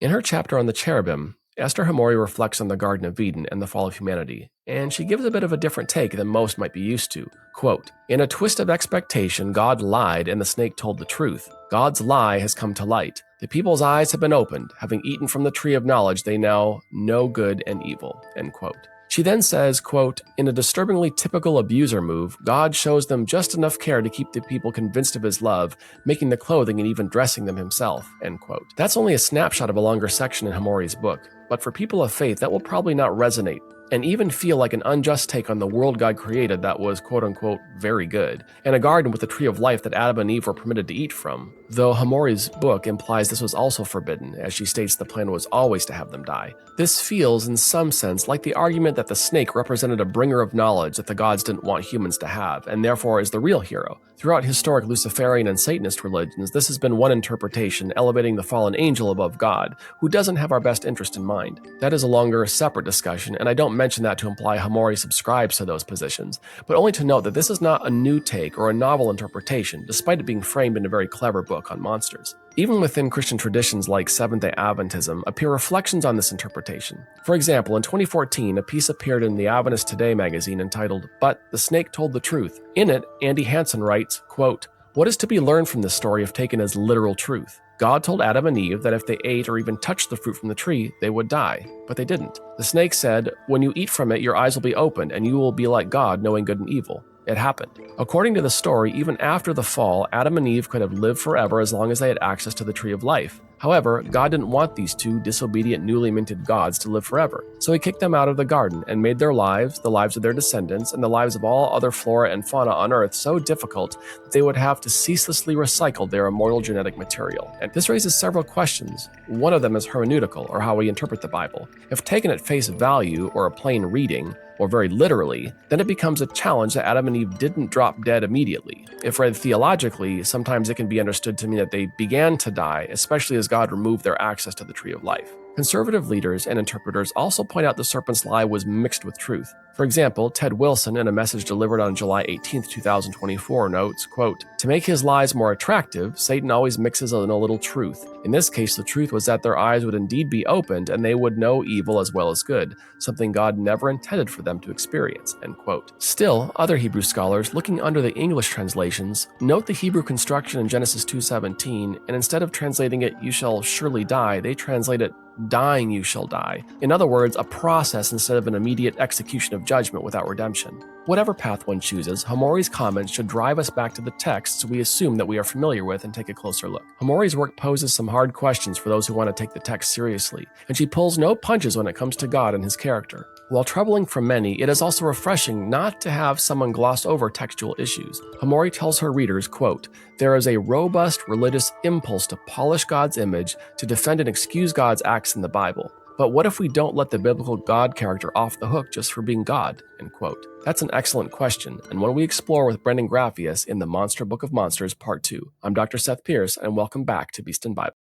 In her chapter on the cherubim, Esther Hamori reflects on the Garden of Eden and the fall of humanity, and she gives a bit of a different take than most might be used to. Quote, "In a twist of expectation, God lied and the snake told the truth. God's lie has come to light. The people's eyes have been opened. Having eaten from the tree of knowledge, they now know good and evil." End quote. She then says, quote, "In a disturbingly typical abuser move, God shows them just enough care to keep the people convinced of his love, making the clothing and even dressing them himself." End quote. That's only a snapshot of a longer section in Hamori's book, but for people of faith, that will probably not resonate and even feel like an unjust take on the world God created that was quote-unquote very good, and a garden with the tree of life that Adam and Eve were permitted to eat from, though Hamori's book implies this was also forbidden, as she states the plan was always to have them die. This feels, in some sense, like the argument that the snake represented a bringer of knowledge that the gods didn't want humans to have, and therefore is the real hero. Throughout historic Luciferian and Satanist religions, this has been one interpretation, elevating the fallen angel above God, who doesn't have our best interest in mind. That is a longer, separate discussion, and I don't mention that to imply Hamori subscribes to those positions, but only to note that this is not a new take or a novel interpretation, despite it being framed in a very clever book on monsters. Even within Christian traditions like Seventh-day Adventism appear reflections on this interpretation. For example, in 2014, a piece appeared in the Adventist Today magazine entitled, "But the Snake Told the Truth." In it, Andy Hansen writes, quote, "What is to be learned from this story if taken as literal truth? God told Adam and Eve that if they ate or even touched the fruit from the tree, they would die. But they didn't. The snake said, 'When you eat from it, your eyes will be opened, and you will be like God, knowing good and evil.' It happened." According to the story, even after the fall, Adam and Eve could have lived forever as long as they had access to the tree of life. However, God didn't want these two disobedient, newly minted gods to live forever, so he kicked them out of the garden and made their lives, the lives of their descendants, and the lives of all other flora and fauna on Earth so difficult that they would have to ceaselessly recycle their immortal genetic material. And this raises several questions. One of them is hermeneutical, or how we interpret the Bible. If taken at face value, or a plain reading, or very literally, then it becomes a challenge that Adam and Eve didn't drop dead immediately. If read theologically, sometimes it can be understood to mean that they began to die, especially as God removed their access to the tree of life. Conservative leaders and interpreters also point out the serpent's lie was mixed with truth. For example, Ted Wilson, in a message delivered on July 18, 2024, notes, quote, "To make his lies more attractive, Satan always mixes in a little truth. In this case, the truth was that their eyes would indeed be opened and they would know evil as well as good, something God never intended for them to experience." End quote. Still, other Hebrew scholars, looking under the English translations, note the Hebrew construction in Genesis 2:17, and instead of translating it, "you shall surely die," they translate it, "dying you shall die." In other words, a process instead of an immediate execution of judgment without redemption. Whatever path one chooses, Hamori's comments should drive us back to the texts we assume that we are familiar with and take a closer look. Hamori's work poses some hard questions for those who want to take the text seriously, and she pulls no punches when it comes to God and his character. While troubling for many, it is also refreshing not to have someone gloss over textual issues. Hamori tells her readers, quote, "There is a robust religious impulse to polish God's image, to defend and excuse God's acts in the Bible. But what if we don't let the biblical God character off the hook just for being God?" End quote. That's an excellent question, and one we explore with Brandon Grafius in the Monster Book of Monsters Part 2. I'm Dr. Seth Pierce, and welcome back to Beast and Bible.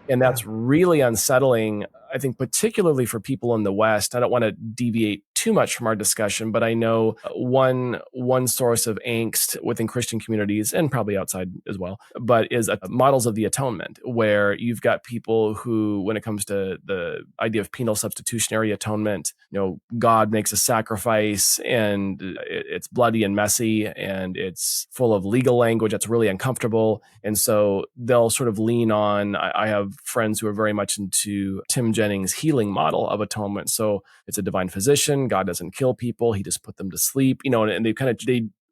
And that's really unsettling, I think, particularly for people in the West. I don't want to deviate too much from our discussion, but I know one source of angst within Christian communities, and probably outside as well, but is models of the atonement, where you've got people who, when it comes to the idea of penal substitutionary atonement, God makes a sacrifice and it's bloody and messy and it's full of legal language that's really uncomfortable. And so they'll sort of lean on, I have friends who are very much into Tim Jennings' healing model of atonement. So it's a divine physician. God doesn't kill people. He just put them to sleep, and they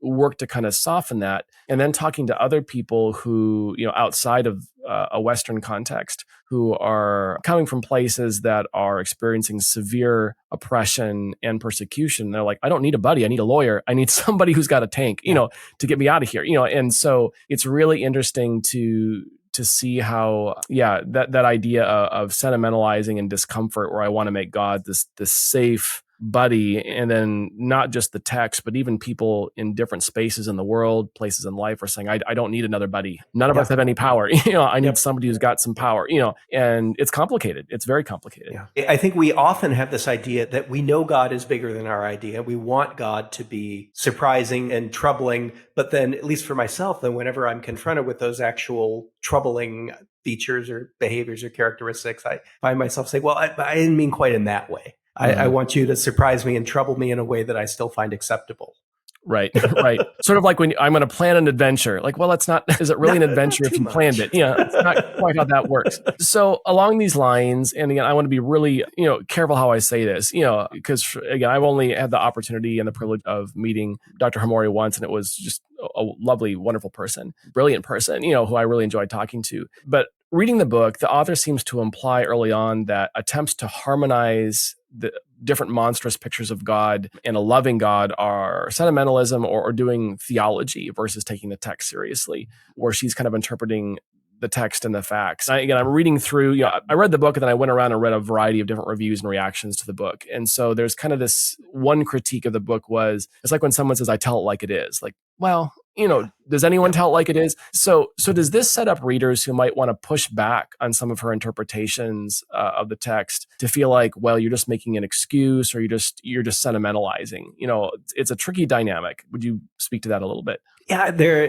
work to kind of soften that. And then talking to other people who, outside of a Western context, who are coming from places that are experiencing severe oppression and persecution. They're like, I don't need a buddy. I need a lawyer. I need somebody who's got a tank, to get me out of here, And so it's really interesting to see how, that idea of sentimentalizing and discomfort, where I want to make God this safe buddy, and then not just the text, but even people in different spaces in the world, places in life, are saying, I don't need another buddy. None of us have any power. I need somebody who's got some power, and it's complicated. It's very complicated. Yeah. I think we often have this idea that we know God is bigger than our idea. We want God to be surprising and troubling. But then, at least for myself, then whenever I'm confronted with those actual troubling features or behaviors or characteristics, I find myself saying, well, I didn't mean quite in that way. I want you to surprise me and trouble me in a way that I still find acceptable. Right, right. Sort of like when I'm going to plan an adventure. Like, well, it's not, is it really an adventure if you planned it? It's not quite how that works. So along these lines, and again, I want to be really, careful how I say this, because again, I've only had the opportunity and the privilege of meeting Dr. Hamori once, and it was just a lovely, wonderful person, brilliant person, who I really enjoyed talking to. But reading the book, the author seems to imply early on that attempts to harmonize the different monstrous pictures of God and a loving God are sentimentalism or doing theology versus taking the text seriously, where she's kind of interpreting the text and the facts. I'm reading through, I read the book and then I went around and read a variety of different reviews and reactions to the book. And so there's kind of this one critique of the book was, it's like when someone says, I tell it like it is. Like, well, does anyone tell it like it is? So does this set up readers who might want to push back on some of her interpretations of the text to feel like, well, you're just making an excuse or you're just sentimentalizing? It's a tricky dynamic. Would you speak to that a little bit? Yeah,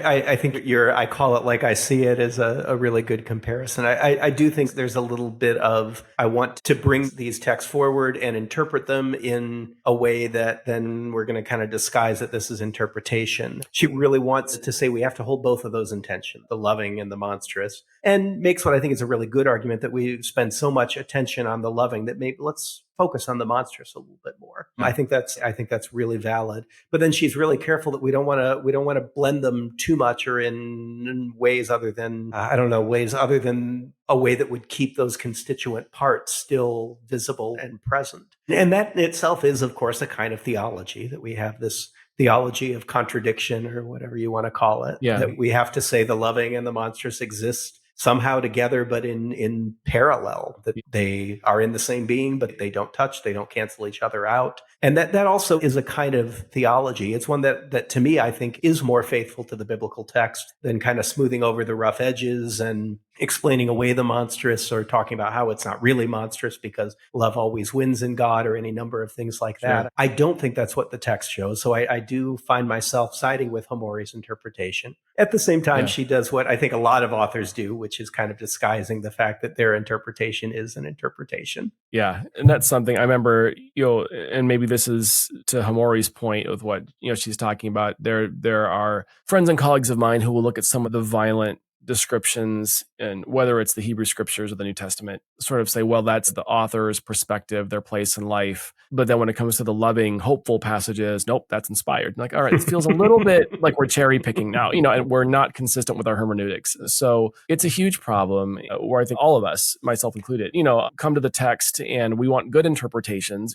I think I call it like I see it as a really good comparison. I do think there's a little bit of, I want to bring these texts forward and interpret them in a way that then we're going to kind of disguise that this is interpretation. She really wants to say we have to hold both of those in tension, the loving and the monstrous, and makes what I think is a really good argument that we spend so much attention on the loving that maybe let's focus on the monstrous a little bit more. I think that's really valid. But then she's really careful that we don't want to blend them too much or in ways other than a way that would keep those constituent parts still visible and present. And that in itself is, of course, a kind of theology, that we have this theology of contradiction or whatever you want to call it. Yeah. That we have to say the loving and the monstrous exist somehow together, but in parallel, that they are in the same being, but they don't touch, they don't cancel each other out. And that also is a kind of theology. It's one that to me, I think is more faithful to the biblical text than kind of smoothing over the rough edges and explaining away the monstrous or talking about how it's not really monstrous because love always wins in God or any number of things like that. Sure. I don't think that's what the text shows. So I do find myself siding with Hamori's interpretation. At the same time, she does what I think a lot of authors do, which is kind of disguising the fact that their interpretation is an interpretation. Yeah. And that's something I remember, and maybe this is to Hamori's point with what, she's talking about. There are friends and colleagues of mine who will look at some of the violent descriptions, and whether it's the Hebrew scriptures or the New Testament, sort of say, well, that's the author's perspective, their place in life. But then when it comes to the loving, hopeful passages, nope, that's inspired. Like, all right, it feels a little bit like we're cherry picking now, and we're not consistent with our hermeneutics. So it's a huge problem where I think all of us, myself included, come to the text and we want good interpretations,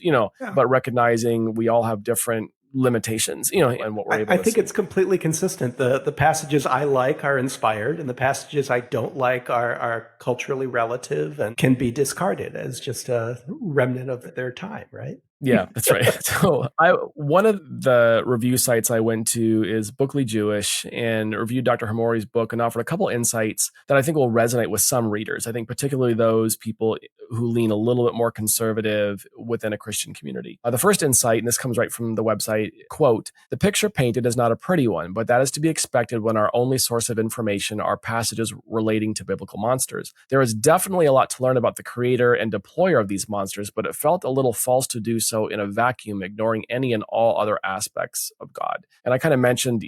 but recognizing we all have different limitations, and what we're able to I think see. It's completely consistent. The passages I like are inspired, and the passages I don't like are culturally relative and can be discarded as just a remnant of their time, right? Yeah, that's right. So one of the review sites I went to is Bookly Jewish, and reviewed Dr. Hamori's book and offered a couple insights that I think will resonate with some readers. I think particularly those people who lean a little bit more conservative within a Christian community. The first insight, and this comes right from the website, quote, "The picture painted is not a pretty one, but that is to be expected when our only source of information are passages relating to biblical monsters. There is definitely a lot to learn about the creator and deployer of these monsters, but it felt a little false to do so in a vacuum, ignoring any and all other aspects of God. And I kind of mentioned,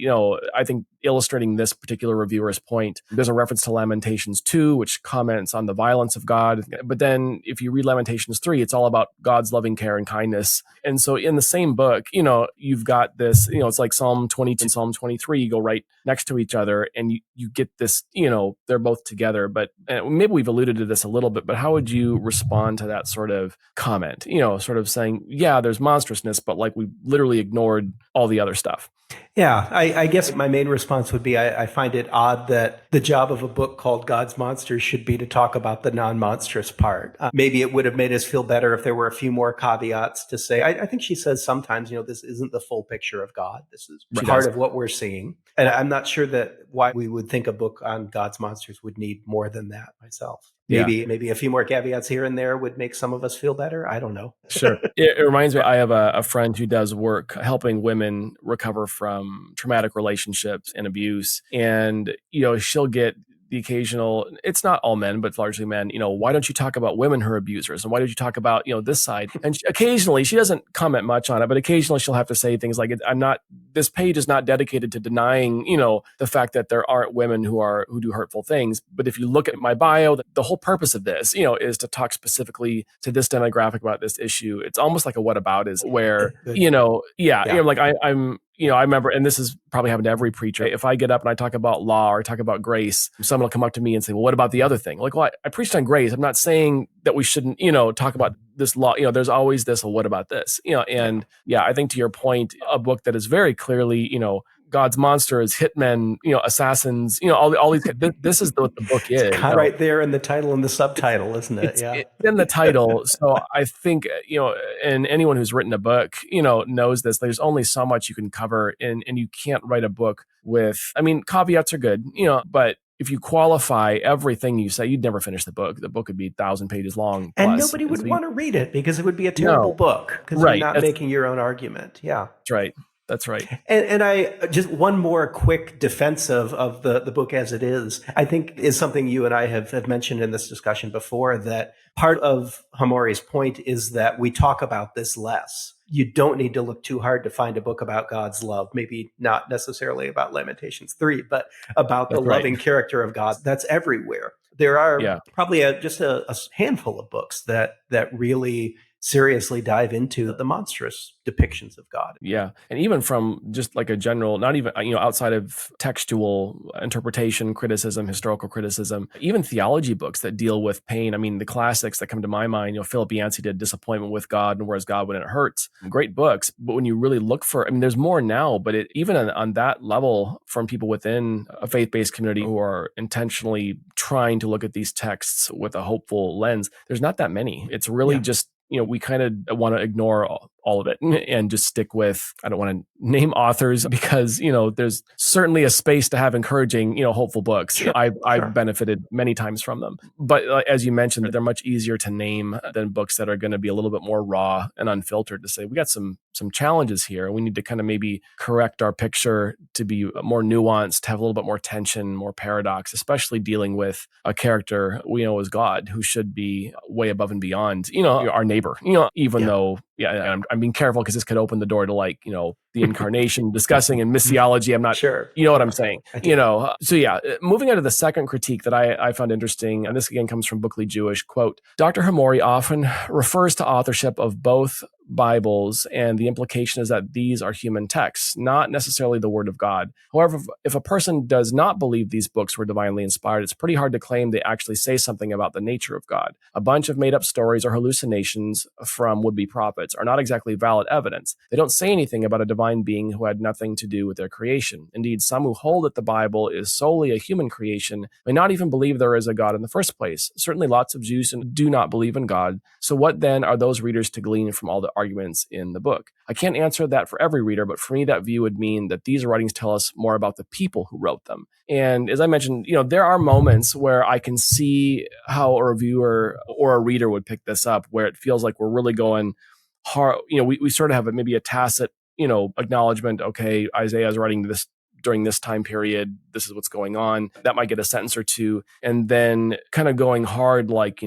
I think illustrating this particular reviewer's point, there's a reference to Lamentations 2, which comments on the violence of God. But then if you read Lamentations 3, it's all about God's loving care and kindness. And so in the same book, you've got this, it's like Psalm 22 and Psalm 23 go right next to each other, and you get this, they're both together. But maybe we've alluded to this a little bit, but how would you respond to that sort of comment? Sort of saying, yeah, there's monstrousness, but like we literally ignored all the other stuff. Yeah, I guess my main response would be I find it odd that the job of a book called God's Monsters should be to talk about the non-monstrous part. Maybe it would have made us feel better if there were a few more caveats to say. I think she says sometimes, this isn't the full picture of God. This is part of what we're seeing. And I'm not sure that why we would think a book on God's monsters would need more than that myself. Maybe a few more caveats here and there would make some of us feel better. I don't know. Sure. It reminds me, I have a friend who does work helping women recover from traumatic relationships and abuse. And, she'll get the occasional, it's not all men, but largely men, why don't you talk about women who are abusers? And why don't you talk about, this side? And occasionally, she doesn't comment much on it, but occasionally she'll have to say things like, this page is not dedicated to denying, the fact that there aren't women who do hurtful things. But if you look at my bio, the whole purpose of this, is to talk specifically to this demographic about this issue. It's almost like a whataboutism where, I'm I remember, and this has probably happened to every preacher, if I get up and I talk about law or I talk about grace, someone will come up to me and say, well, what about the other thing? Like, well, I preached on grace. I'm not saying that we shouldn't, talk about this law. There's always this, well, what about this? And I think to your point, a book that is very clearly, God's monsters, hitmen, assassins, all these. This is what the book is. It's right there in the title and the subtitle, isn't it? It's in the title. So I think, and anyone who's written a book, knows this. There's only so much you can cover, and you can't write a book with, caveats are good, but if you qualify everything you say, you'd never finish the book. The book would be 1,000 pages long. And nobody would want to read it because it would be a terrible book because you're not making your own argument. Yeah. That's right. That's right. And I just one more quick defense of the book as it is, I think is something you and I have mentioned in this discussion before, that part of Hamori's point is that we talk about this less. You don't need to look too hard to find a book about God's love, maybe not necessarily about Lamentations 3, but about the loving character of God that's everywhere. There are probably just a handful of books that really seriously dive into the monstrous depictions of God. Yeah. And even from just like a general, not even, outside of textual interpretation, criticism, historical criticism, even theology books that deal with pain. The classics that come to my mind, Philip Yancey did Disappointment with God and Where's God When It Hurts. Great books. But when you really look for, there's more now, but even on that level from people within a faith-based community who are intentionally trying to look at these texts with a hopeful lens, there's not that many. It's really just, we kind of want to ignore all of it and just stick with, I don't want to name authors because, there's certainly a space to have encouraging, hopeful books. Sure, I've benefited many times from them. But as you mentioned, they're much easier to name than books that are going to be a little bit more raw and unfiltered to say, we got some challenges here. We need to kind of maybe correct our picture to be more nuanced, to have a little bit more tension, more paradox, especially dealing with a character we know as God who should be way above and beyond, our neighbor, even though, I'm being careful because this could open the door to the incarnation discussing and missiology. I'm not sure. You know what I'm saying? So moving on to the second critique that I found interesting, and this again comes from Bookly Jewish, quote, Dr. Hamori often refers to authorship of both Bibles, and the implication is that these are human texts, not necessarily the word of God. However, if a person does not believe these books were divinely inspired, it's pretty hard to claim they actually say something about the nature of God. A bunch of made-up stories or hallucinations from would-be prophets are not exactly valid evidence. They don't say anything about a divine being who had nothing to do with their creation. Indeed, some who hold that the Bible is solely a human creation may not even believe there is a God in the first place. Certainly lots of Jews do not believe in God. So what then are those readers to glean from all the arguments in the book? I can't answer that for every reader, but for me, that view would mean that these writings tell us more about the people who wrote them. And as I mentioned, there are moments where I can see how a reviewer or a reader would pick this up, where it feels like we're really going hard. We sort of have maybe a tacit, acknowledgement. Okay, Isaiah is writing this during this time period. This is what's going on. That might get a sentence or two. And then kind of going hard, like,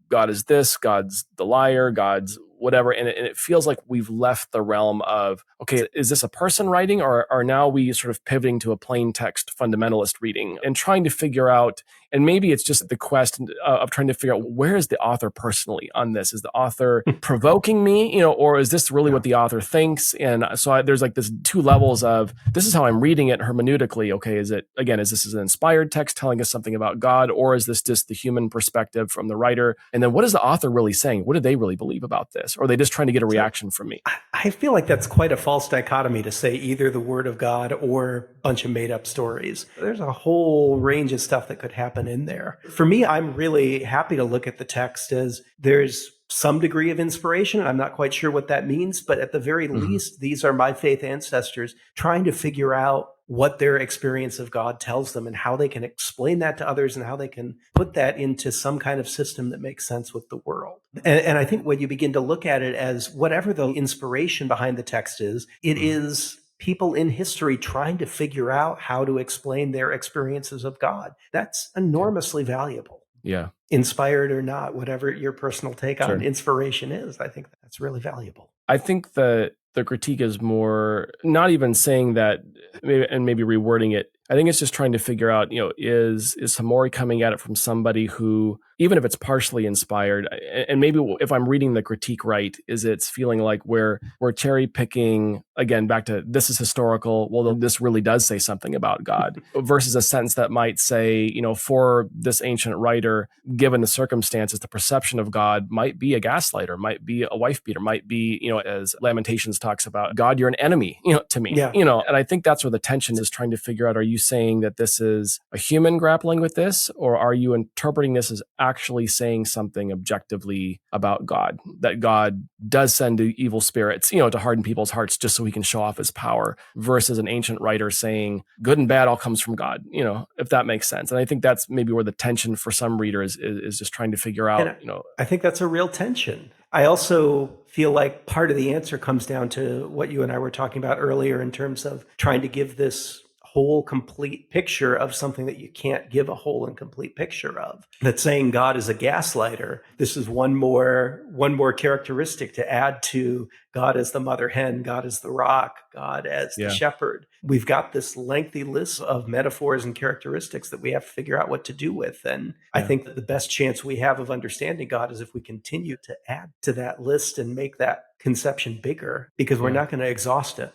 God is this, God's the liar, God's whatever. And it feels like we've left the realm of, okay, is this a person writing, or are now we sort of pivoting to a plain text fundamentalist reading and trying to figure out, and maybe it's just the quest of trying to figure out, where is the author personally on this? Is the author provoking me, or is this really what the author thinks? And so there's like this two levels of, this is how I'm reading it hermeneutically. Okay, is this an inspired text telling us something about God, or is this just the human perspective from the writer? And then what is the author really saying? What do they really believe about this? Or are they just trying to get a reaction from me? I feel like that's quite a false dichotomy to say either the word of God or a bunch of made up stories. There's a whole range of stuff that could happen in there. For me, I'm really happy to look at the text as there's some degree of inspiration. I'm not quite sure what that means, but at the very least, these are my faith ancestors trying to figure out what their experience of God tells them and how they can explain that to others and how they can put that into some kind of system that makes sense with the world. And I think when you begin to look at it as whatever the inspiration behind the text is, it is people in history trying to figure out how to explain their experiences of God. That's enormously valuable. Yeah. Inspired or not, whatever your personal take on inspiration is, I think that's really valuable. I think the critique is more not even saying that, and maybe rewording it. I think it's just trying to figure out, is Hamori coming at it from somebody who, even if it's partially inspired, and maybe if I'm reading the critique right, is it's feeling like we're cherry picking, again, back to this is historical, well, this really does say something about God, versus a sentence that might say, for this ancient writer, given the circumstances, the perception of God might be a gaslighter, might be a wife beater, might be, as Lamentations talks about, God, you're an enemy, to me, and I think that's where the tension is, trying to figure out, are you saying that this is a human grappling with this, or are you interpreting this as actually saying something objectively about God, that God does send evil spirits, to harden people's hearts just so he can show off his power, versus an ancient writer saying good and bad all comes from God, if that makes sense. And I think that's maybe where the tension for some readers is just trying to figure out, I think that's a real tension. I also feel like part of the answer comes down to what you and I were talking about earlier in terms of trying to give this whole complete picture of something that you can't give a whole and complete picture of. That saying God is a gaslighter, this is one more characteristic to add to God as the mother hen, God as the rock, God as the shepherd. We've got this lengthy list of metaphors and characteristics that we have to figure out what to do with. And I think that the best chance we have of understanding God is if we continue to add to that list and make that conception bigger, because we're not going to exhaust it.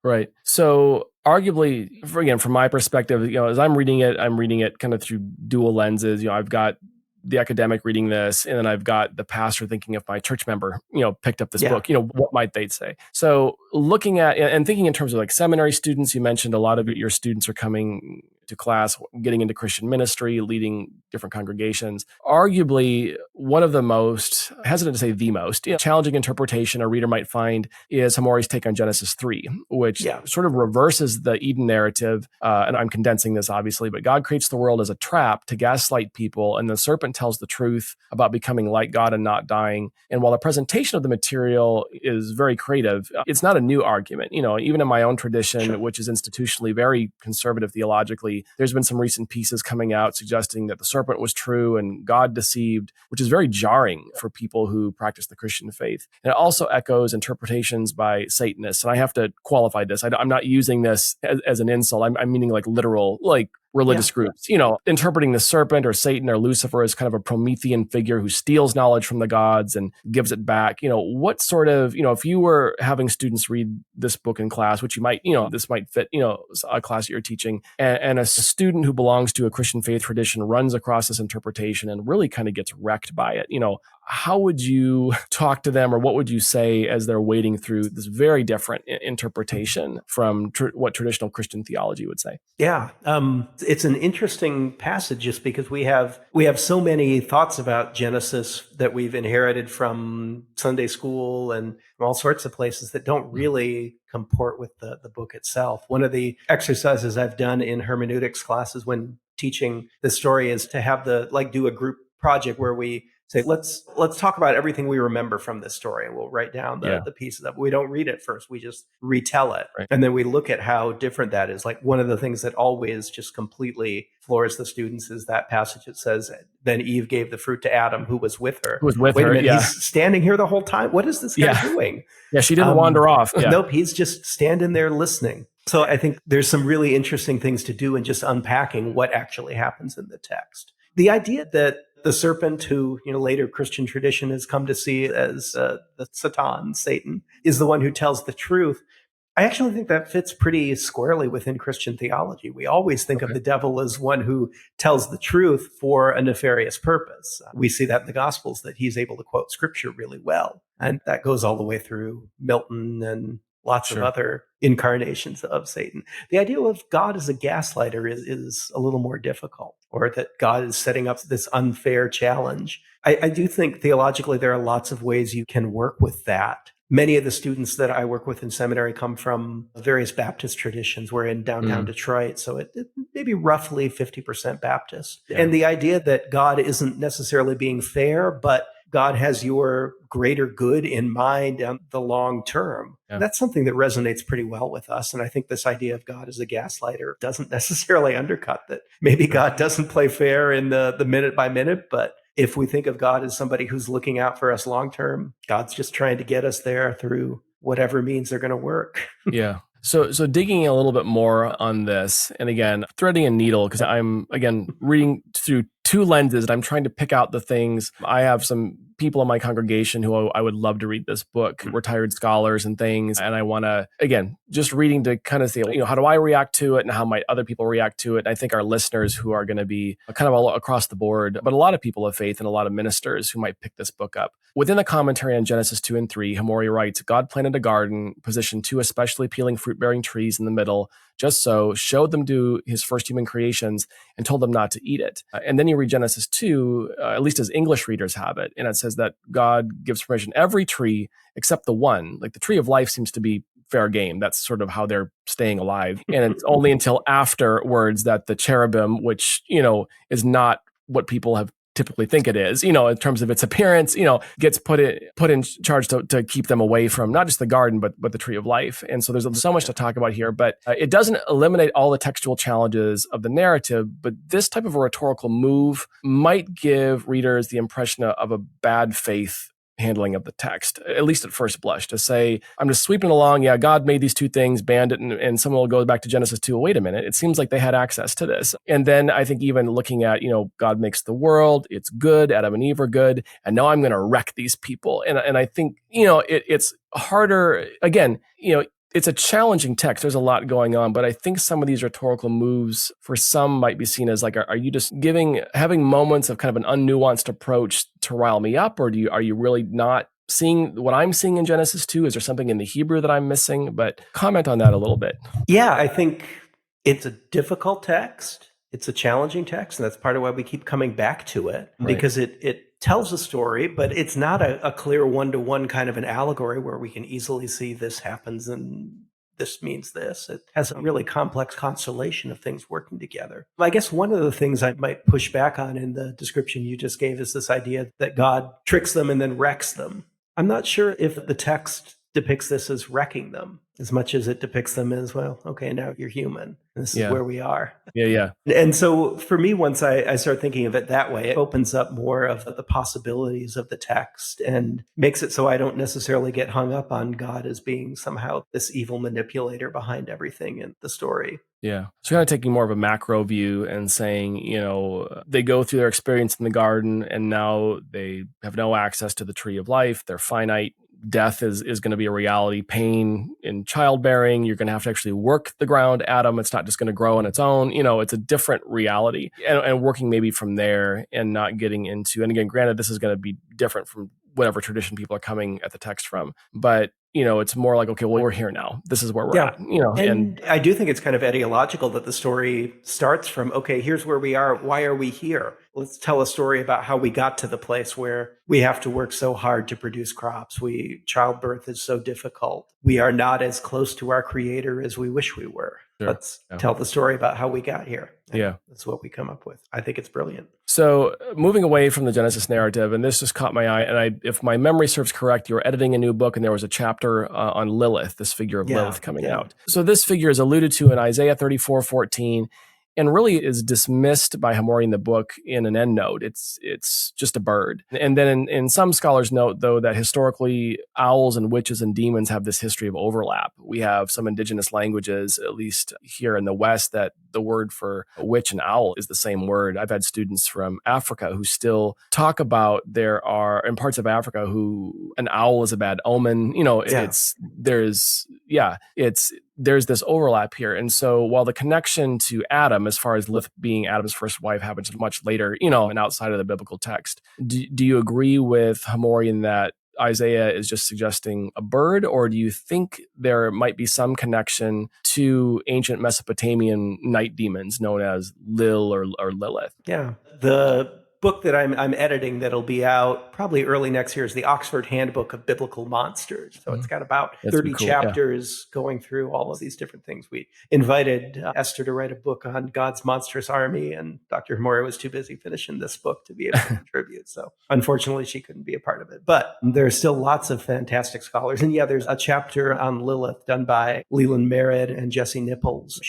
Right. So arguably, from my perspective, as I'm reading it kind of through dual lenses. I've got the academic reading this, and then I've got the pastor thinking if my church member, picked up this book, what might they say? So looking at and thinking in terms of like seminary students, you mentioned a lot of your students are coming to class, getting into Christian ministry, leading different congregations. Arguably, one of the most, hesitant to say the most, challenging interpretation a reader might find is Hamori's take on Genesis 3, which sort of reverses the Eden narrative. And I'm condensing this, obviously, but God creates the world as a trap to gaslight people, and the serpent tells the truth about becoming like God and not dying. And while the presentation of the material is very creative, it's not a new argument. Even in my own tradition, which is institutionally very conservative theologically, there's been some recent pieces coming out suggesting that the serpent was true and God deceived, which is very jarring for people who practice the Christian faith. And it also echoes interpretations by Satanists. And I have to qualify this. I'm not using this as an insult. I'm meaning like literal, like religious groups, interpreting the serpent or Satan or Lucifer as kind of a Promethean figure who steals knowledge from the gods and gives it back. What sort of, if you were having students read this book in class, which you might, this might fit, a class that you're teaching, and a student who belongs to a Christian faith tradition runs across this interpretation and really kind of gets wrecked by it, how would you talk to them, or what would you say as they're wading through this very different interpretation from what traditional Christian theology would say? Yeah, it's an interesting passage just because we have so many thoughts about Genesis that we've inherited from Sunday school and all sorts of places that don't really comport with the book itself. One of the exercises I've done in hermeneutics classes when teaching the story is to have do a group project where we say, let's talk about everything we remember from this story, and we'll write down the pieces of it. We don't read it first, we just retell it. Right. And then we look at how different that is. Like, one of the things that always just completely floors the students is that passage that says, then Eve gave the fruit to Adam, who was with her. Who was with Wait her, a minute, yeah. he's standing here the whole time? What is this guy doing? Yeah, she didn't wander off. Yeah. Nope, he's just standing there listening. So I think there's some really interesting things to do in just unpacking what actually happens in the text. The idea that the serpent, who later Christian tradition has come to see as the Satan, is the one who tells the truth, I actually think that fits pretty squarely within Christian theology. We always think of the devil as one who tells the truth for a nefarious purpose. We see that in the Gospels, that he's able to quote scripture really well. And that goes all the way through Milton and lots of other incarnations of Satan. The idea of God as a gaslighter is a little more difficult, or that God is setting up this unfair challenge. I do think theologically there are lots of ways you can work with that. Many of the students that I work with in seminary come from various Baptist traditions. We're in downtown Detroit, so it may be roughly 50% Baptist. Yeah. And the idea that God isn't necessarily being fair, but God has your greater good in mind on the long term. Yeah. That's something that resonates pretty well with us. And I think this idea of God as a gaslighter doesn't necessarily undercut that. Maybe God doesn't play fair in the minute by minute, but if we think of God as somebody who's looking out for us long term, God's just trying to get us there through whatever means they're going to work. Yeah. So digging a little bit more on this, and again, threading a needle, because I'm, again, reading through two lenses, and I'm trying to pick out the things. I have some people in my congregation who I would love to read this book, retired scholars and things. And I want to, again, just reading to kind of say, how do I react to it and how might other people react to it? And I think our listeners who are going to be kind of all across the board, but a lot of people of faith and a lot of ministers who might pick this book up. Within the commentary on Genesis 2 and 3, Hamori writes, God planted a garden, positioned two especially appealing fruit-bearing trees in the middle, just so, showed them to his first human creations, and told them not to eat it. And then you read Genesis 2, at least as English readers have it, and it says that God gives permission every tree except the one. Like the tree of life seems to be fair game. That's sort of how they're staying alive. And it's only until afterwards that the cherubim, which, is not what people have typically think it is, in terms of its appearance, gets put in charge to keep them away from not just the garden, but the tree of life. And so there's so much to talk about here, but it doesn't eliminate all the textual challenges of the narrative. But this type of a rhetorical move might give readers the impression of a bad faith handling of the text, at least at first blush, to say, I'm just sweeping along. Yeah, God made these two things, banned it, and someone will go back to Genesis 2. Wait a minute. It seems like they had access to this. And then I think even looking at, God makes the world, it's good, Adam and Eve are good, and now I'm going to wreck these people. And I think, it's harder, again, it's a challenging text. There's a lot going on, but I think some of these rhetorical moves for some might be seen as like, are you just having moments of kind of an unnuanced approach to rile me up? Or are you really not seeing what I'm seeing in Genesis 2? Is there something in the Hebrew that I'm missing? But comment on that a little bit. Yeah, I think it's a difficult text. It's a challenging text. And that's part of why we keep coming back to it, because it tells a story, but it's not a clear one-to-one kind of an allegory where we can easily see this happens and this means this. It has a really complex constellation of things working together. I guess one of the things I might push back on in the description you just gave is this idea that God tricks them and then wrecks them. I'm not sure if the text depicts this as wrecking them as much as it depicts them as, well, okay, now you're human. This is where we are. Yeah. And so for me, once I start thinking of it that way, it opens up more of the possibilities of the text and makes it so I don't necessarily get hung up on God as being somehow this evil manipulator behind everything in the story. Yeah. So kind of taking more of a macro view and saying, they go through their experience in the garden and now they have no access to the tree of life. They're finite. Death is going to be a reality. Pain in childbearing. You're going to have to actually work the ground, Adam. It's not just going to grow on its own. It's a different reality. And working maybe from there and not getting into, and again, granted, this is going to be different from whatever tradition people are coming at the text from. But, it's more like, okay, well, we're here now. This is where we're at. And I do think it's kind of ideological that the story starts from, okay, here's where we are. Why are we here? Let's tell a story about how we got to the place where we have to work so hard to produce crops. Childbirth is so difficult. We are not as close to our creator as we wish we were. Sure. Let's tell the story about how we got here. Yeah. That's what we come up with. I think it's brilliant. So moving away from the Genesis narrative, and this just caught my eye, and if my memory serves correct, you were editing a new book, and there was a chapter on Lilith, this figure of Lilith coming out. So this figure is alluded to in Isaiah 34:14, and really is dismissed by Hamori in the book in an endnote. It's just a bird. And then in some scholars note, though, that historically owls and witches and demons have this history of overlap. We have some indigenous languages, at least here in the West, that the word for witch and owl is the same word. I've had students from Africa who still talk about there are, in parts of Africa, who an owl is a bad omen. There's this overlap here. And so while the connection to Adam, as far as Lilith being Adam's first wife, happens much later, and outside of the biblical text, do you agree with Hamori in that Isaiah is just suggesting a bird, or do you think there might be some connection to ancient Mesopotamian night demons known as Lil or Lilith? Yeah. The book that I'm editing that'll be out probably early next year is the Oxford Handbook of Biblical Monsters. So it's got about 30 chapters going through all of these different things. We invited Esther to write a book on God's monstrous army, and Dr. Hamori was too busy finishing this book to be able to contribute. So unfortunately, she couldn't be a part of it. But there are still lots of fantastic scholars. And there's a chapter on Lilith done by Leland Merritt and Jesse Nipples.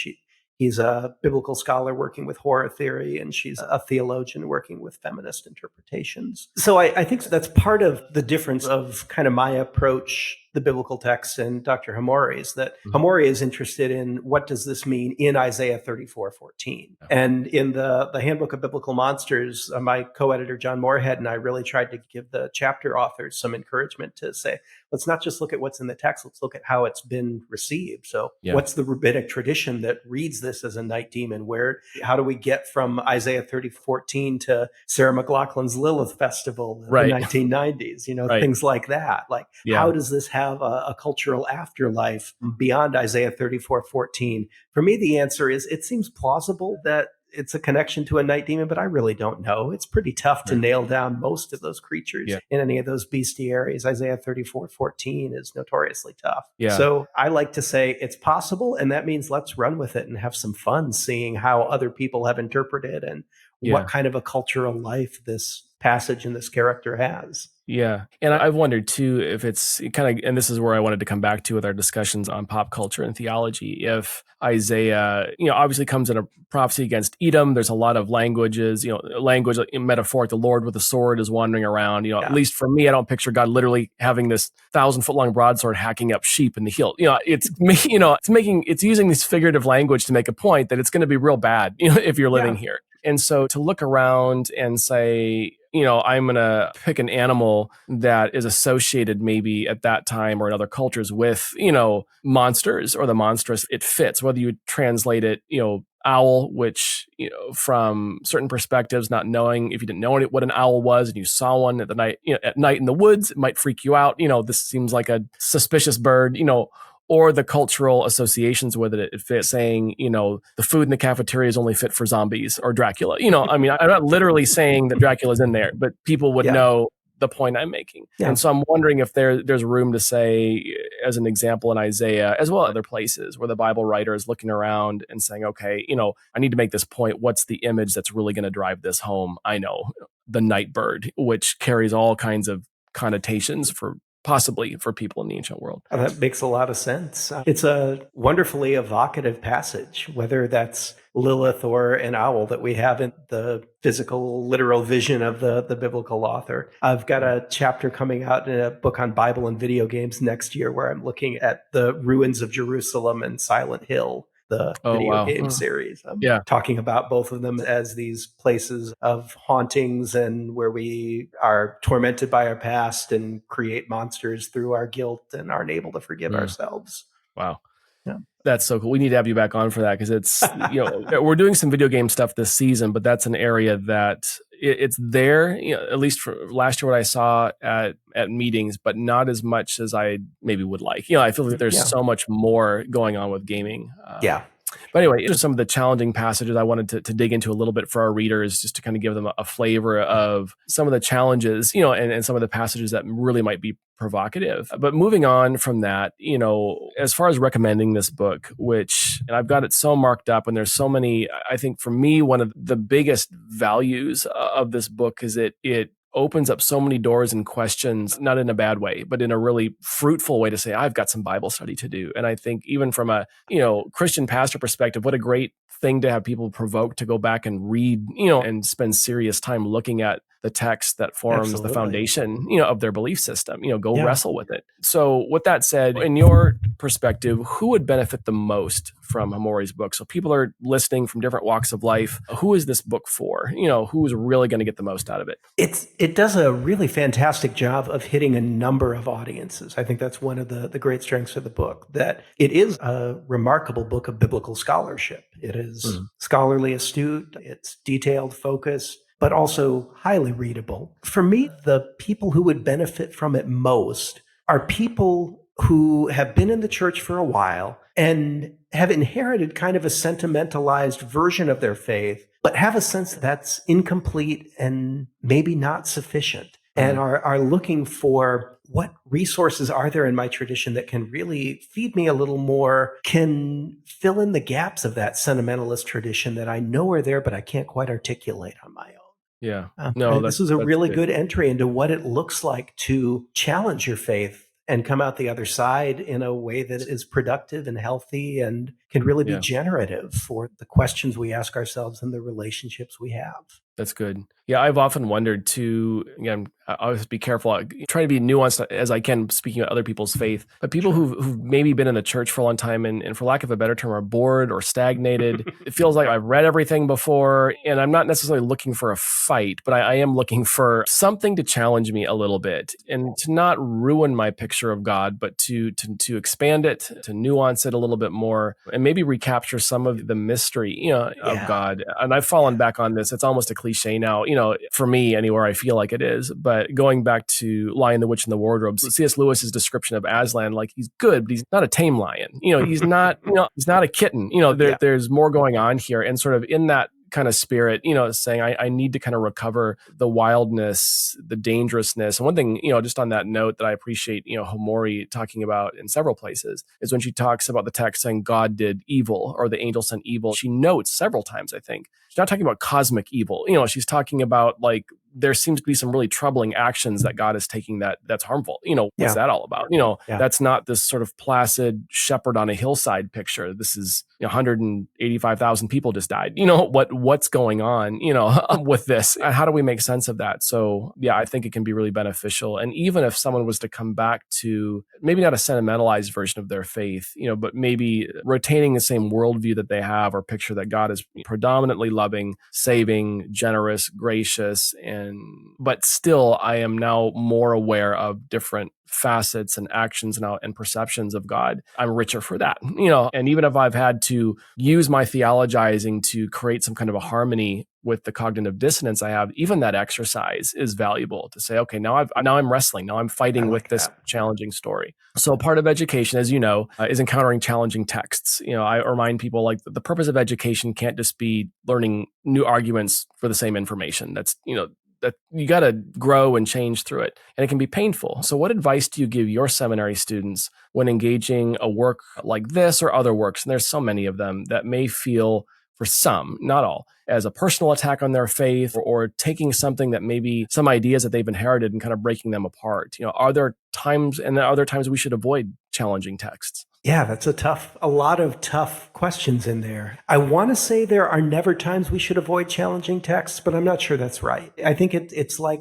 He's a biblical scholar working with horror theory, and she's a theologian working with feminist interpretations. So I think that's part of the difference of kind of my approach, the biblical text, and Dr. Hamori's, that Hamori is interested in what does this mean in Isaiah 34:14. And in the Handbook of Biblical Monsters, my co-editor John Moorhead and I really tried to give the chapter authors some encouragement to say, let's not just look at what's in the text, let's look at how it's been received. So what's the rabbinic tradition that reads this as a night demon? How do we get from Isaiah 30:14 to Sarah McLachlan's Lilith Festival in the 1990s? Things like that. How does this have a cultural afterlife beyond Isaiah 34:14? For me, the answer is it seems plausible that it's a connection to a night demon, but I really don't know. It's pretty tough to nail down most of those creatures in any of those bestiaries. Isaiah 34:14 is notoriously tough. So I like to say it's possible, and that means let's run with it and have some fun seeing how other people have interpreted and what kind of a cultural life this passage and this character has. Yeah. And I've wondered too, if it's kind of, and this is where I wanted to come back to with our discussions on pop culture and theology, if Isaiah, obviously comes in a prophecy against Edom. There's a lot of language, metaphoric, the Lord with a sword is wandering around, at least for me, I don't picture God literally having this 1,000-foot long broadsword hacking up sheep in the hill. It's using this figurative language to make a point that it's going to be real bad, if you're living here. And so to look around and say, I'm going to pick an animal that is associated maybe at that time or in other cultures with, monsters or the monstrous, it fits. Whether you translate it, owl, which, from certain perspectives, not knowing, if you didn't know what an owl was and you saw one at night in the woods, it might freak you out. This seems like a suspicious bird, or the cultural associations with it. It fits saying, the food in the cafeteria is only fit for zombies or Dracula. I'm not literally saying that Dracula's in there, but people would know the point I'm making. And so I'm wondering if there's room to say, as an example in Isaiah, as well as other places where the Bible writer is looking around and saying, okay, I need to make this point. What's the image that's really going to drive this home? I know the night bird, which carries all kinds of connotations possibly for people in the ancient world. That makes a lot of sense. It's a wonderfully evocative passage, whether that's Lilith or an owl that we have in the physical, literal vision of the biblical author. I've got a chapter coming out in a book on Bible and video games next year where I'm looking at the ruins of Jerusalem and Silent Hill, the video game series. I'm talking about both of them as these places of hauntings and where we are tormented by our past and create monsters through our guilt and aren't able to forgive ourselves. Wow. Yeah. That's so cool. We need to have you back on for that because it's, we're doing some video game stuff this season, but that's an area that it's there, at least for last year, what I saw at meetings, but not as much as I maybe would like. I feel like there's so much more going on with gaming. But anyway, just some of the challenging passages I wanted to dig into a little bit for our readers, just to kind of give them a flavor of some of the challenges, and some of the passages that really might be provocative. But moving on from that, as far as recommending this book, and I've got it so marked up, and there's so many, I think for me, one of the biggest values of this book is it opens up so many doors and questions, not in a bad way, but in a really fruitful way to say, I've got some Bible study to do. And I think even from a, Christian pastor perspective, what a great thing to have people provoked to go back and read, and spend serious time looking at the text that forms Absolutely. the foundation, of their belief system, go Yeah. wrestle with it. So with that said, in your perspective, who would benefit the most from Hamori's book? So people are listening from different walks of life. Who is this book for? Who's really going to get the most out of it? It does a really fantastic job of hitting a number of audiences. I think that's one of the great strengths of the book, that it is a remarkable book of biblical scholarship. It is scholarly astute, it's detailed, focused, but also highly readable. For me, the people who would benefit from it most are people who have been in the church for a while and have inherited kind of a sentimentalized version of their faith, but have a sense that's incomplete and maybe not sufficient, and are looking for, what resources are there in my tradition that can really feed me a little more, can fill in the gaps of that sentimentalist tradition that I know are there, but I can't quite articulate on my own. Yeah. This is a really good entry into what it looks like to challenge your faith and come out the other side in a way that is productive and healthy and can really be generative for the questions we ask ourselves and the relationships we have. That's good. Yeah, I've often wondered too, again, I always be careful. I try to be nuanced as I can, speaking of other people's faith, but people who've maybe been in the church for a long time and for lack of a better term, are bored or stagnated. It feels like I've read everything before, and I'm not necessarily looking for a fight, but I am looking for something to challenge me a little bit and to not ruin my picture of God, but to expand it, to nuance it a little bit more, and maybe recapture some of the mystery, of God. And I've fallen back on this. It's almost a cliche now, for me anywhere, I feel like it is. But going back to Lion, the Witch, and the Wardrobe, C.S. Lewis's description of Aslan, like, he's good, but he's not a tame lion. He's not, he's not a kitten. There's more going on here. And sort of in that kind of spirit, saying I need to kind of recover the wildness, the dangerousness. And one thing, just on that note that I appreciate, Hamori talking about in several places is when she talks about the text saying God did evil or the angel sent evil, she notes several times, I think, she's not talking about cosmic evil. She's talking about, like, there seems to be some really troubling actions that God is taking that's harmful. What's that all about? That's not this sort of placid shepherd on a hillside picture. This is 185,000 people just died. What's going on, with this? And how do we make sense of that? So yeah, I think it can be really beneficial. And even if someone was to come back to maybe not a sentimentalized version of their faith, but maybe retaining the same worldview that they have, or picture that God is predominantly loving, saving, generous, gracious, but still I am now more aware of different facets and actions and perceptions of God. I'm richer for that, and even if I've had to use my theologizing to create some kind of a harmony with the cognitive dissonance I have, even that exercise is valuable to say, okay, now I'm wrestling, now I'm fighting with this challenging story. So part of education, as you know, is encountering challenging texts. I remind people, like, the purpose of education can't just be learning new arguments for the same information. That's, that you got to grow and change through it, and it can be painful. So what advice do you give your seminary students when engaging a work like this or other works, and there's so many of them, that may feel, for some, not all, as a personal attack on their faith, or taking something that maybe some ideas that they've inherited and kind of breaking them apart? Are there times, and are there times we should avoid challenging texts? Yeah, that's a lot of tough questions in there. I want to say there are never times we should avoid challenging texts, but I'm not sure that's right. I think it's like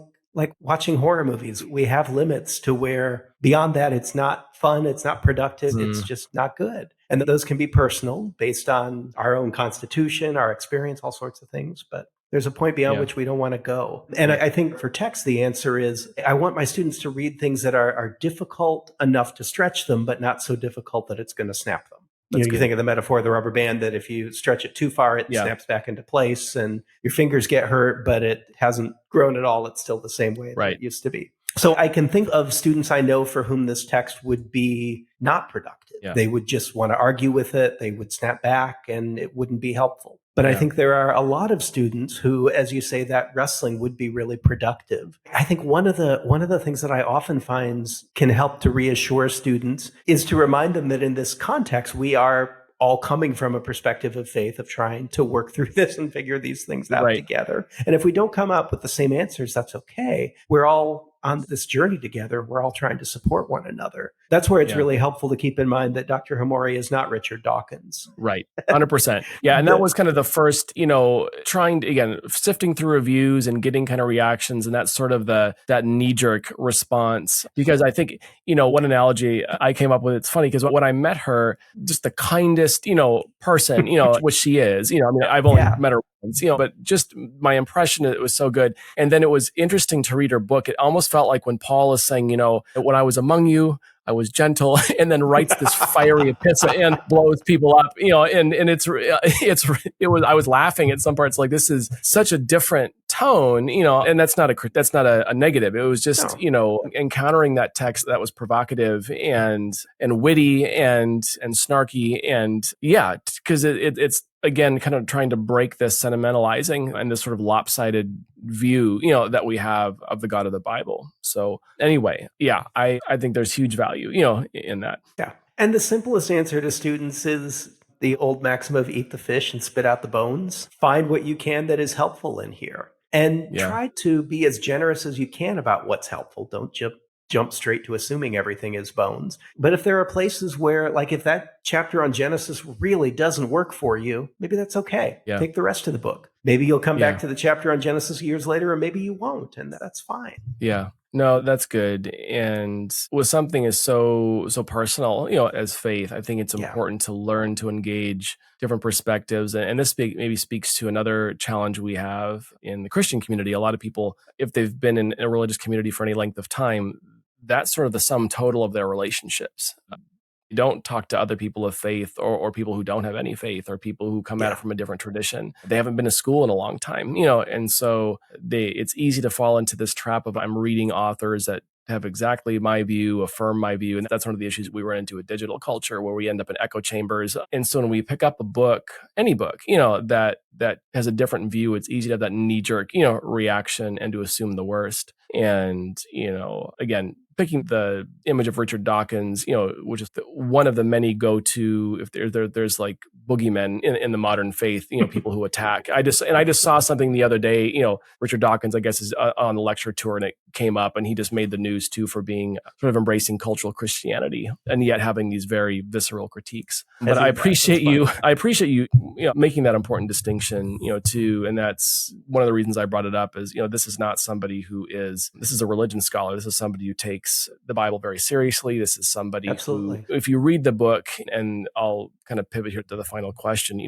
watching horror movies. We have limits to where beyond that, it's not fun, it's not productive, it's just not good. And those can be personal, based on our own constitution, our experience, all sorts of things. But there's a point beyond which we don't want to go. And I think for text, the answer is, I want my students to read things that are difficult enough to stretch them, but not so difficult that it's going to snap them. You think of the metaphor of the rubber band, that if you stretch it too far, it snaps back into place and your fingers get hurt, but it hasn't grown at all. It's still the same way that it used to be. So I can think of students I know for whom this text would be not productive. Yeah. They would just want to argue with it. They would snap back and it wouldn't be helpful. But I Yeah. think there are a lot of students who, as you say, that wrestling would be really productive. I think one of the things that I often find can help to reassure students is to remind them that in this context, we are all coming from a perspective of faith, of trying to work through this and figure these things out Right. together. And if we don't come up with the same answers, that's okay. We're all on this journey together. We're all trying to support one another. That's where it's Yeah. really helpful to keep in mind that Dr. Hamori is not Richard Dawkins. Right. 100%. Yeah. And that was kind of the first, trying to, again, sifting through reviews and getting kind of reactions. And that's sort of that knee-jerk response. Because I think, one analogy I came up with, it's funny because when I met her, just the kindest, person, which she is, I've only met her once, but just my impression, it was so good. And then it was interesting to read her book. It almost felt like when Paul is saying, when I was among you, I was gentle, and then writes this fiery epistle and blows people up, and I was laughing at some parts, like, this is such a different tone, and that's not a negative. It was just, encountering that text that was provocative and witty and snarky, and because it's again kind of trying to break this sentimentalizing and this sort of lopsided view, that we have of the God of the Bible. So anyway, I think there's huge value, in that. Yeah. And the simplest answer to students is the old maxim of eat the fish and spit out the bones. Find what you can that is helpful in here. And try to be as generous as you can about what's helpful. Don't jump straight to assuming everything is bones. But if there are places where, like, if that chapter on Genesis really doesn't work for you, maybe that's okay. Yeah. Take the rest of the book. Maybe you'll come back to the chapter on Genesis years later, or maybe you won't, and that's fine. Yeah. No, that's good. And with something as so personal, as faith, I think it's important to learn to engage different perspectives. And this maybe speaks to another challenge we have in the Christian community. A lot of people, if they've been in a religious community for any length of time, that's sort of the sum total of their relationships. You don't talk to other people of faith or people who don't have any faith or people who come at it from a different tradition. They haven't been to school in a long time, and so it's easy to fall into this trap of I'm reading authors that have exactly my view, affirm my view. And that's one of the issues we run into with digital culture, where we end up in echo chambers. And so when we pick up a book, any book, that has a different view, it's easy to have that knee-jerk, reaction and to assume the worst. And, again, picking the image of Richard Dawkins, which is one of the many go-to, if there's like boogeymen in the modern faith, people who attack. I just saw something the other day, Richard Dawkins, I guess, is on the lecture tour, and it came up, and he just made the news too for being sort of embracing cultural Christianity and yet having these very visceral critiques. But I appreciate you making that important distinction, too. And that's one of the reasons I brought it up is, this is not somebody this is a religion scholar. This is somebody who takes the Bible very seriously. This is somebody who, if you read the book, and I'll kind of pivot here to the final question,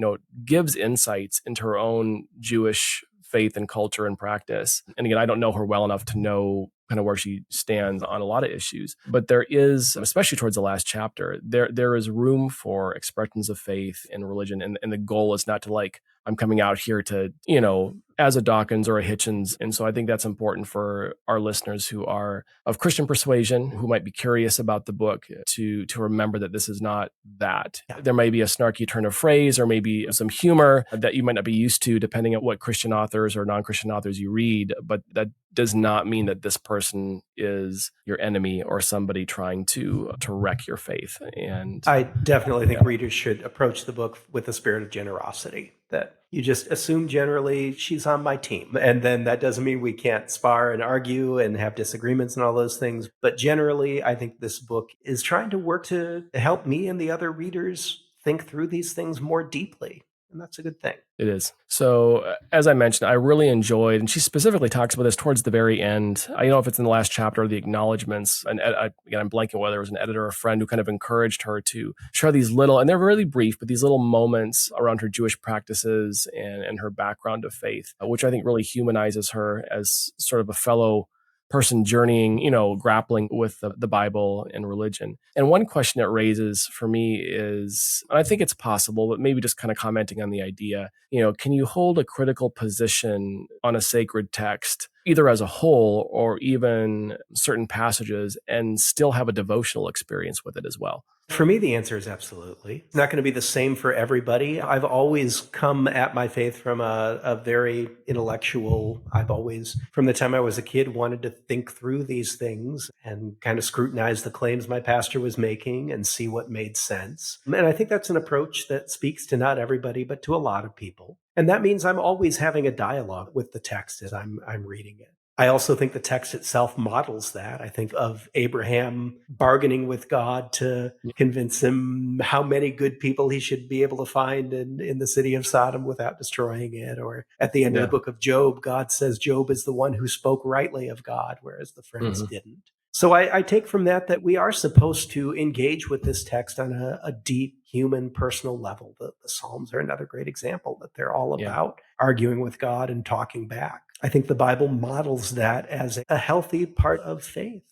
gives insights into her own Jewish faith and culture and practice. And again, I don't know her well enough to know kind of where she stands on a lot of issues, but there is, especially towards the last chapter, there is room for expressions of faith and religion. And the goal is not to like, I'm coming out here to, as a Dawkins or a Hitchens. And so I think that's important for our listeners who are of Christian persuasion, who might be curious about the book, to remember that this is not that. There may be a snarky turn of phrase or maybe some humor that you might not be used to, depending on what Christian authors or non-Christian authors you read, but that does not mean that this person is your enemy or somebody trying to wreck your faith. And I definitely think readers should approach the book with a spirit of generosity, that you just assume generally she's on my team. And then that doesn't mean we can't spar and argue and have disagreements and all those things. But generally, I think this book is trying to work to help me and the other readers think through these things more deeply. And that's a good thing. It is. So, as I mentioned, I really enjoyed, and she specifically talks about this towards the very end. I don't know if it's in the last chapter or the acknowledgments. And again, I'm blanking whether it was an editor or a friend who kind of encouraged her to share these little, and they're really brief, but these little moments around her Jewish practices and her background of faith, which I think really humanizes her as sort of a fellow person journeying, grappling with the Bible and religion. And one question it raises for me is, and I think it's possible, but maybe just kind of commenting on the idea, can you hold a critical position on a sacred text, either as a whole or even certain passages, and still have a devotional experience with it as well? For me, the answer is absolutely. It's not going to be the same for everybody. I've always come at my faith from a very intellectual, I've always, from the time I was a kid, wanted to think through these things and kind of scrutinize the claims my pastor was making and see what made sense. And I think that's an approach that speaks to not everybody, but to a lot of people. And that means I'm always having a dialogue with the text as I'm reading it. I also think the text itself models that. I think of Abraham bargaining with God to convince him how many good people he should be able to find in the city of Sodom without destroying it. Or at the end of the book of Job, God says Job is the one who spoke rightly of God, whereas the friends didn't. So I take from that we are supposed to engage with this text on a deep human personal level. The Psalms are another great example that they're all about arguing with God and talking back. I think the Bible models that as a healthy part of faith,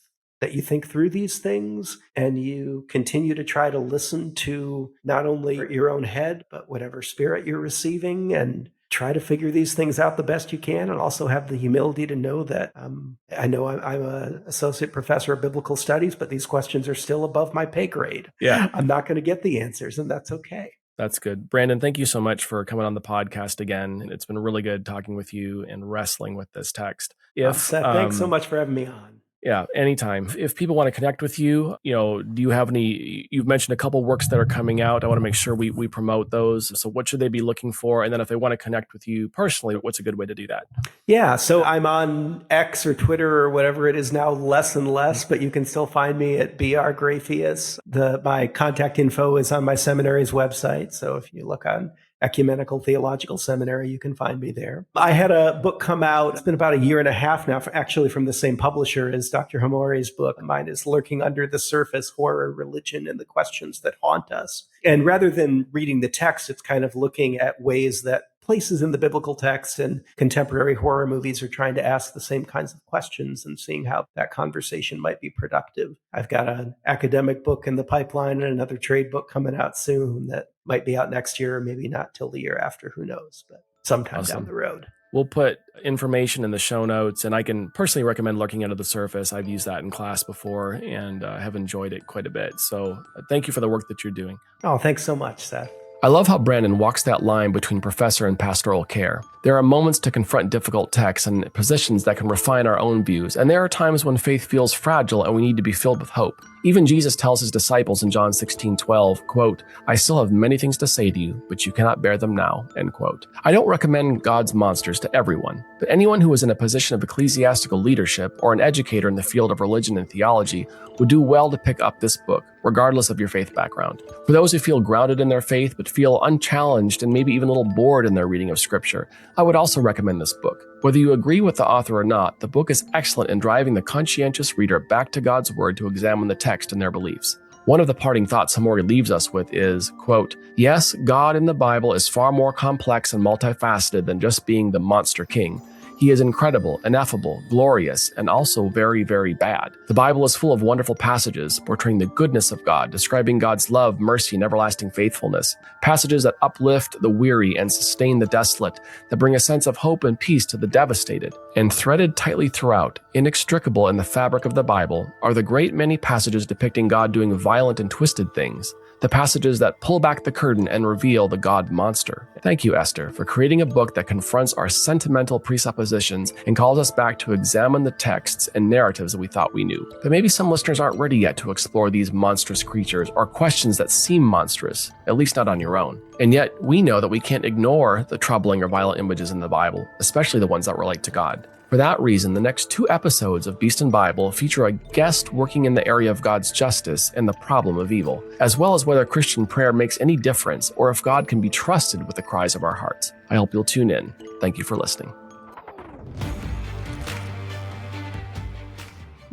that you think through these things and you continue to try to listen to not only your own head, but whatever spirit you're receiving, and try to figure these things out the best you can, and also have the humility to know that I know I'm an associate professor of biblical studies, but these questions are still above my pay grade. Yeah. I'm not going to get the answers, and that's okay. That's good. Brandon, thank you so much for coming on the podcast again. It's been really good talking with you and wrestling with this text. Seth, thanks so much for having me on. Yeah, anytime. If people want to connect with you, do you have any, you've mentioned a couple works that are coming out. I want to make sure we promote those. So what should they be looking for? And then if they want to connect with you personally, what's a good way to do that? Yeah, so I'm on X or Twitter or whatever it is now, less and less, but you can still find me at BR Grafius. My contact info is on my seminary's website. So if you look on Ecumenical Theological Seminary, you can find me there. I had a book come out, it's been about a year and a half now, actually from the same publisher as Dr. Hamori's book. Mine is Lurking Under the Surface, Horror, Religion, and the Questions That Haunt Us. And rather than reading the text, it's kind of looking at ways that places in the biblical text and contemporary horror movies are trying to ask the same kinds of questions and seeing how that conversation might be productive. I've got an academic book in the pipeline and another trade book coming out soon that might be out next year, or maybe not till the year after, who knows, but sometime down the road. We'll put information in the show notes, and I can personally recommend Looking Under the Surface. I've used that in class before and have enjoyed it quite a bit. So thank you for the work that you're doing. Oh, thanks so much, Seth. I love how Brandon walks that line between professor and pastoral care. There are moments to confront difficult texts and positions that can refine our own views, and there are times when faith feels fragile and we need to be filled with hope. Even Jesus tells his disciples in John 16:12, quote, "I still have many things to say to you, but you cannot bear them now," end quote. I don't recommend God's monsters to everyone, but anyone who is in a position of ecclesiastical leadership or an educator in the field of religion and theology would do well to pick up this book, regardless of your faith background. For those who feel grounded in their faith but feel unchallenged and maybe even a little bored in their reading of Scripture, I would also recommend this book. Whether you agree with the author or not, the book is excellent in driving the conscientious reader back to God's Word to examine the text and their beliefs. One of the parting thoughts Hamori leaves us with is, quote, "Yes, God in the Bible is far more complex and multifaceted than just being the monster king. He is incredible, ineffable, glorious, and also very, very bad. The Bible is full of wonderful passages portraying the goodness of God, describing God's love, mercy, and everlasting faithfulness. Passages that uplift the weary and sustain the desolate, that bring a sense of hope and peace to the devastated. And threaded tightly throughout, inextricable in the fabric of the Bible, are the great many passages depicting God doing violent and twisted things. The passages that pull back the curtain and reveal the God monster." Thank you, Esther, for creating a book that confronts our sentimental presuppositions and calls us back to examine the texts and narratives that we thought we knew. But maybe some listeners aren't ready yet to explore these monstrous creatures or questions that seem monstrous, at least not on your own. And yet, we know that we can't ignore the troubling or violent images in the Bible, especially the ones that relate to God. For that reason, the next 2 episodes of Beast and Bible feature a guest working in the area of God's justice and the problem of evil, as well as whether Christian prayer makes any difference or if God can be trusted with the cries of our hearts. I hope you'll tune in. Thank you for listening.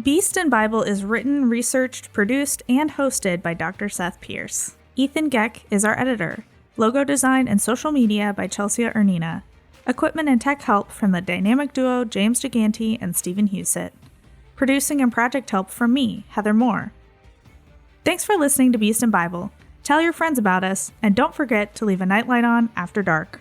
Beast and Bible is written, researched, produced, and hosted by Dr. Seth Pierce. Ethan Geck is our editor. Logo design and social media by Chelsea Ernina. Equipment and tech help from the dynamic duo James Gigante and Stephen Husett. Producing and project help from me, Heather Moore. Thanks for listening to Beast and Bible. Tell your friends about us, and don't forget to leave a nightlight on after dark.